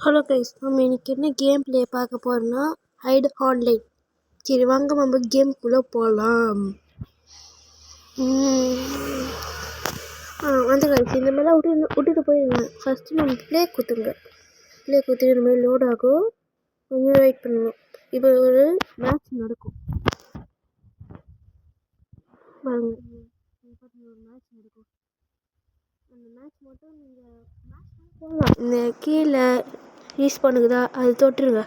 Hello guys, நம்ம இன்னைக்கு என்ன கேம் ப்ளே பார்க்க போகிறோம்னா ஹைட் ஆன்லைன். சரி வாங்க நம்ம கேம்குள்ளே போகலாம். அந்த கைஸ் இந்த மாதிரிலாம் விட்டுட்டு போயிடுங்க. ஃபஸ்ட்டு நம்ம ப்ளே கொடுத்துருங்க. ப்ளே கொடுத்துட்டு இந்த மாதிரி லோட் ஆகும், கொஞ்சம் வெயிட் பண்ணணும். இப்போ ஒரு மேட்ச் நடக்கும் பாருங்க. ஒரு மேட்ச் நடக்கும். அந்த மேட்ச் மட்டும் நீங்கள் மேட்ச் போகலாம். இந்த கீழே யூஸ் பண்ணுக்குதா அது தொட்டுருங்க.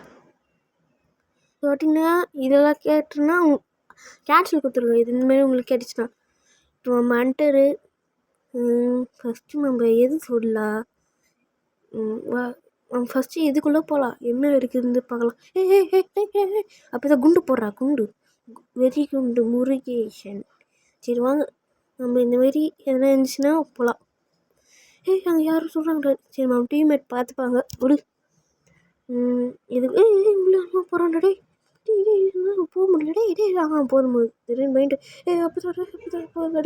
தொட்டிங்கன்னா இதெல்லாம் கேட்டுருன்னா கேன்சல் கொடுத்துருங்க. இது இந்தமாரி உங்களுக்கு கேட்டுச்சுன்னா இப்போ நம்ம அண்டரு ஃபஸ்ட்டு நம்ம எது சொல்லலாம். ஃபஸ்ட்டு இதுக்குள்ளே போகலாம். என்ன இருக்குதுன்னு பார்க்கலாம். அப்போ தான் குண்டு போடுறா குண்டு வெறி குண்டு முருகேஷன். சரி வாங்க நம்ம இந்தமாரி எதனா இருந்துச்சுன்னா போகலாம். அங்கே யாரும் சொல்கிறாங்க. சரி நம்ம டீம்மேட் பார்த்துப்பாங்க விடு. இது இவ்வளோ போகிறான்டா டே போக முடியல டே போகும்போது திடீர்னு மைண்டு அப்பதான்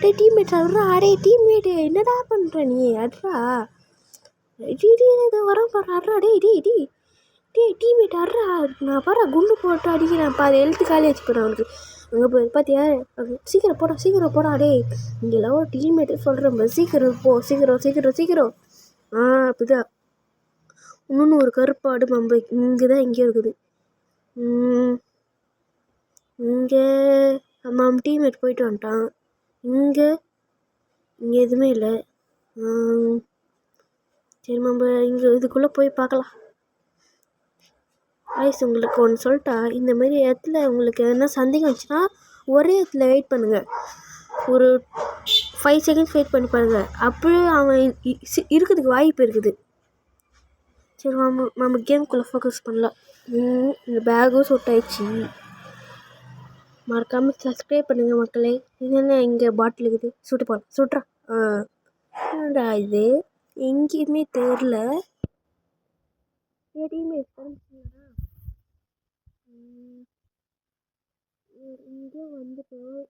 டே டீம்மேட் அட்ரா. அடே டீம்மேட்டு என்னடா பண்ணுற நீ அட்ரா. வர பாரு அட்ரா. டே டீம்மேட் அட்ரா. நான் பாரு குண்டு போட்டு அடிக்கிறேன் பாரு. எழுத்து காலி வச்சு போகிறேன் அவனுக்கு. அங்கே போய் பார்த்தியா சீக்கிரம் போடா டே. இங்கெல்லாம் ஒரு டீம்மேட்டு சொல்கிறேன் சீக்கிரம் போ சீக்கிரம். அப்படிதான். இன்னொன்று ஒரு கருப்பாடு மம்பை இங்கே தான் எங்கேயோ இருக்குது. இங்கே நம்ம டீம்மேட் போயிட்டு வந்துட்டான். இங்கே எதுவுமே இல்லை. சரி நம்ம இங்கே இதுக்குள்ளே போய் பார்க்கலாம். ஐஸ் உங்களுக்கு ஒன்று சொல்லிட்டா, இந்தமாரி இடத்துல உங்களுக்கு எதனா சந்தேகம் வச்சுன்னா ஒரே இடத்துல வெயிட் பண்ணுங்கள். ஒரு 5 செகண்ட்ஸ் வெயிட் பண்ணி பாருங்கள். அப்படியே அவன் இருக்கிறதுக்கு வாய்ப்பு இருக்குது. சரி நம்ம கேமுக்குள்ளே ஃபோக்கஸ் பண்ணலாம். இந்த பேக்கும் சூட் ஆயிடுச்சு. மறக்காமல் சப்ஸ்கிரைப் பண்ணுங்கள் மக்களே. இது என்ன இங்கே பாட்டில் இருக்குது. சுட்றா. என்னடா இது எங்கேயுமே தெரில. எதையுமே இங்கே வந்துட்டோம்.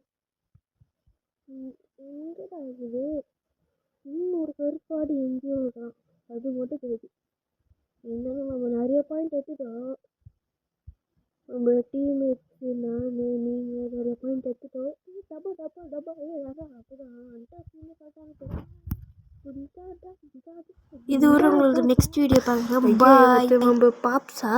எங்கடா இருக்குது. இன்னும் ஒரு கருப்பாடு எங்கேயோ இருக்கான். அது மட்டும் தெரியுது. இருந்தாலும் நம்ம நிறைய பாயிண்ட் எடுத்துட்டோம். நம்ம டீம்மேட்ஸு நீங்கள் நிறைய பாயிண்ட் எடுத்துட்டோம். டப்பா இது ஒரு உங்களுக்கு நெக்ஸ்ட் வீடியோ பாருங்க. பாய். நம்ம பாப்ஸா